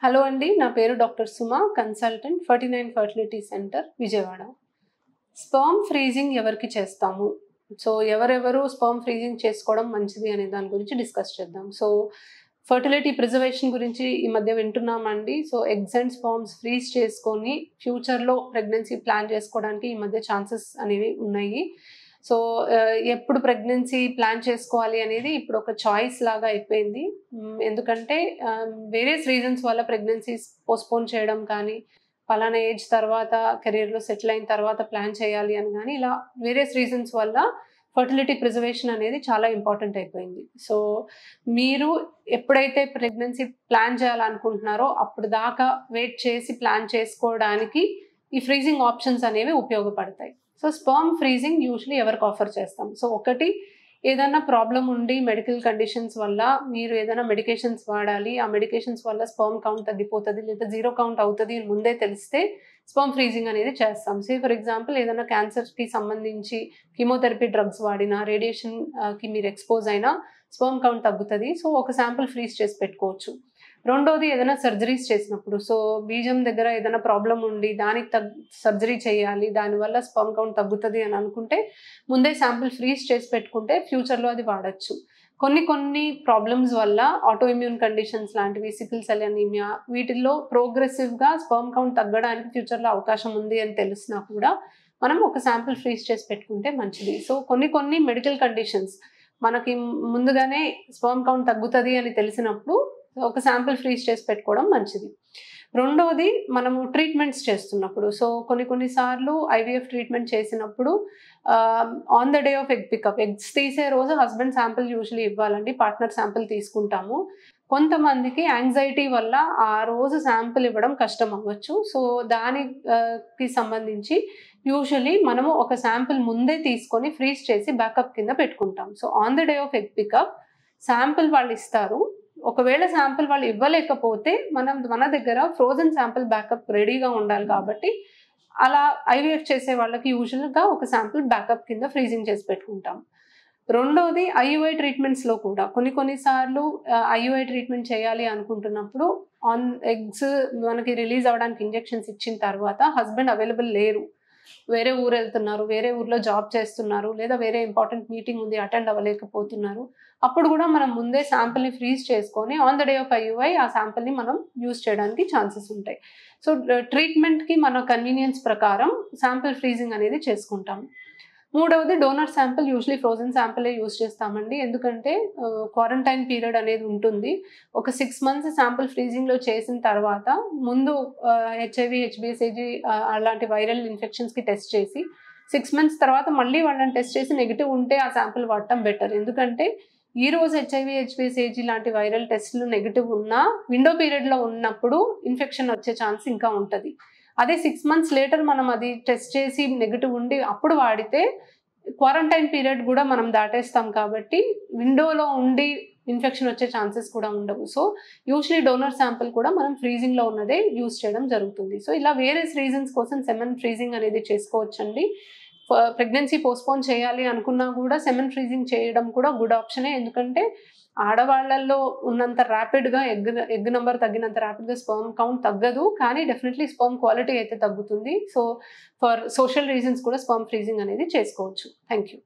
Hello అండి, నా పేరు doctor Suma, consultant 49 fertility centre Vijayawada. Sperm freezing ఎవరికి చేస్తాము? సో ఎవరెవరు స్పర్మ్ ఫ్రీజింగ్ చేసుకోవడం మంచిది అనే దాని గురించి డిస్కస్ చేద్దాం. సో ఫర్టిలిటీ ప్రిజర్వేషన్ గురించి ఈ మధ్య వింటున్నామండి. So eggs and sperms freeze చేసుకొని ఫ్యూచర్లో ప్రెగ్నెన్సీ ప్లాన్ చేసుకోవడానికి ఈ మధ్య ఛాన్సెస్ అనేవి ఉన్నాయి. సో ఎప్పుడు ప్రెగ్నెన్సీ ప్లాన్ చేసుకోవాలి అనేది ఇప్పుడు ఒక చాయిస్ లాగా అయిపోయింది. ఎందుకంటే వేరియస్ రీజన్స్ వల్ల ప్రెగ్నెన్సీస్ పోస్ట్పోన్ చేయడం కానీ, పలానా ఏజ్ తర్వాత కెరీర్లో సెటిల్ అయిన తర్వాత ప్లాన్ చేయాలి అని కానీ, ఇలా వేరియస్ రీజన్స్ వల్ల ఫర్టిలిటీ ప్రిజర్వేషన్ అనేది చాలా ఇంపార్టెంట్ అయిపోయింది. సో మీరు ఎప్పుడైతే ప్రెగ్నెన్సీ ప్లాన్ చేయాలనుకుంటున్నారో అప్పుడు దాకా వెయిట్ చేసి ప్లాన్ చేసుకోవడానికి ఈ ఫ్రీజింగ్ ఆప్షన్స్ అనేవి ఉపయోగపడతాయి. సో స్పర్మ్ ఫ్రీజింగ్ యూజువల్లీ ఎవరికి ఆఫర్ చేస్తాం? సో ఒకటి, ఏదైనా ప్రాబ్లం ఉండి మెడికల్ కండిషన్స్ వల్ల మీరు ఏదైనా మెడికేషన్స్ వాడాలి, ఆ మెడికేషన్స్ వల్ల స్పర్మ్ కౌంట్ తగ్గిపోతుంది లేదా జీరో కౌంట్ అవుతుంది ముందే తెలిస్తే స్పర్మ్ ఫ్రీజింగ్ అనేది చేస్తాం. సే ఫర్ ఎగ్జాంపుల్ ఏదైనా క్యాన్సర్కి సంబంధించి కీమోథెరపీ డ్రగ్స్ వాడినా, రేడియేషన్కి మీరు ఎక్స్పోజ్ అయినా స్పర్మ్ కౌంట్ తగ్గుతుంది. సో ఒక శాంపుల్ ఫ్రీజ్ చేసి పెట్టుకోవచ్చు. రెండోది, ఏదైనా సర్జరీస్ చేసినప్పుడు, సో బీజం దగ్గర ఏదైనా ప్రాబ్లం ఉండి దానికి సర్జరీ చేయాలి, దానివల్ల స్పర్మ్ కౌంట్ తగ్గుతుంది అని అనుకుంటే ముందే శాంపుల్ ఫ్రీజ్ చేసి పెట్టుకుంటే ఫ్యూచర్లో అది వాడచ్చు. కొన్ని ప్రాబ్లమ్స్ వల్ల ఆటో ఇమ్యూన్ కండిషన్స్ లాంటివి, సికిల్ సెల్ అనీమియా, వీటిల్లో ప్రోగ్రెసివ్గా స్పర్మ్ కౌంట్ తగ్గడానికి ఫ్యూచర్లో అవకాశం ఉంది అని తెలిసినా కూడా మనం ఒక శాంపుల్ ఫ్రీజ్ చేసి పెట్టుకుంటే మంచిది. సో కొన్ని మెడికల్ కండిషన్స్ మనకి ముందుగానే స్పర్మ్ కౌంట్ తగ్గుతుంది అని తెలిసినప్పుడు ఒక శాంపుల్ ఫ్రీజ్ చేసి పెట్టుకోవడం మంచిది. రెండోది, మనము ట్రీట్మెంట్స్ చేస్తున్నప్పుడు, సో కొన్నిసార్లు ఐవీఎఫ్ ట్రీట్మెంట్ చేసినప్పుడు on the day of egg pickup, eggs తీసే రోజు హస్బెండ్ శాంపుల్ యూజువల్లీ ఇవ్వాలండి, పార్ట్నర్ శాంపుల్ తీసుకుంటాము. కొంతమందికి యాంగ్జైటీ వల్ల ఆ రోజు శాంపుల్ ఇవ్వడం కష్టం అవ్వచ్చు. సో దానికి సంబంధించి యూజువల్లీ మనము ఒక శాంపుల్ ముందే తీసుకొని ఫ్రీజ్ చేసి బ్యాకప్ కింద పెట్టుకుంటాం. So on the day of egg pickup sample వాళ్ళు ఇస్తారు. ఒకవేళ శాంపుల్ వాళ్ళు ఇవ్వలేకపోతే మన దగ్గర ఫ్రోజన్ శాంపుల్ బ్యాకప్ రెడీగా ఉండాలి. కాబట్టి అలా ఐవీఎఫ్ చేసే వాళ్ళకి యూజువల్గా ఒక శాంపుల్ బ్యాకప్ కింద ఫ్రీజింగ్ చేసి పెట్టుకుంటాం. రెండోది, ఐయుఐ ట్రీట్మెంట్స్లో కూడా కొన్నిసార్లు ఐయుఐ ట్రీట్మెంట్ చేయాలి అనుకుంటున్నప్పుడు ఆన్ ఎగ్స్ మనకి రిలీజ్ అవ్వడానికి ఇంజెక్షన్స్ ఇచ్చిన తర్వాత హస్బెండ్ అవైలబుల్ లేరు, వేరే ఊరు వెళ్తున్నారు, వేరే ఊర్లో జాబ్ చేస్తున్నారు, లేదా వేరే ఇంపార్టెంట్ మీటింగ్ ఉంది అటెండ్ అవ్వలేకపోతున్నారు. అప్పుడు కూడా మనం ముందే శాంపుల్ని ఫ్రీజ్ చేసుకొని on the day of IUI ఆ శాంపుల్ని మనం యూజ్ చేయడానికి ఛాన్సెస్ ఉంటాయి. సో ట్రీట్మెంట్కి మన కన్వీనియన్స్ ప్రకారం శాంపుల్ ఫ్రీజింగ్ అనేది చేసుకుంటాం. మూడవది, డోనర్ శాంపుల్ యూజువల్లీ ఫ్రోజన్ శాంపులే యూజ్ చేస్తామండి. ఎందుకంటే క్వారంటైన్ పీరియడ్ అనేది ఉంటుంది. ఒక 6 months శాంపుల్ ఫ్రీజింగ్లో చేసిన తర్వాత ముందు హెచ్ఐవి, హెచ్బిఎస్ఏజీ అలాంటి వైరల్ ఇన్ఫెక్షన్స్కి టెస్ట్ చేసి 6 months తర్వాత మళ్ళీ వాళ్ళని టెస్ట్ చేసి నెగిటివ్ ఉంటే ఆ శాంపుల్ వాడటం బెటర్. ఎందుకంటే ఈరోజు హెచ్ఐవి, హెచ్బిఎస్ఏజీ లాంటి వైరల్ టెస్టులు నెగిటివ్ ఉన్నా విండో పీరియడ్లో ఉన్నప్పుడు ఇన్ఫెక్షన్ వచ్చే ఛాన్స్ ఇంకా ఉంటుంది. అదే 6 months లేటర్ మనం అది టెస్ట్ చేసి నెగిటివ్ ఉండి అప్పుడు వాడితే క్వారంటైన్ పీరియడ్ కూడా మనం దాటేస్తాం కాబట్టి విండోలో ఉండి ఇన్ఫెక్షన్ వచ్చే ఛాన్సెస్ కూడా ఉండవు. సో యూజువల్లీ డోనర్ శాంపుల్ కూడా మనం ఫ్రీజింగ్లో ఉన్నదే యూజ్ చేయడం జరుగుతుంది. సో ఇలా వేరియస్ రీజన్స్ కోసం సెమెన్ ఫ్రీజింగ్ అనేది చేసుకోవచ్చండి. ప్రెగ్నెన్సీ పోస్ట్పోన్ చేయాలి అనుకున్నా కూడా సెమెన్ ఫ్రీజింగ్ చేయడం కూడా గుడ్ ఆప్షనే. ఎందుకంటే ఆడవాళ్లలో ఉన్నంత ర్యాపిడ్గా ఎగ్ నెంబర్ తగ్గినంత ర్యాపిడ్గా స్పర్మ్ కౌంట్ తగ్గదు, కానీ డెఫినెట్లీ స్పర్మ్ క్వాలిటీ అయితే తగ్గుతుంది. సో ఫర్ సోషల్ రీజన్స్ కూడా స్పర్మ్ ఫ్రీజింగ్ అనేది చేసుకోవచ్చు. Thank you.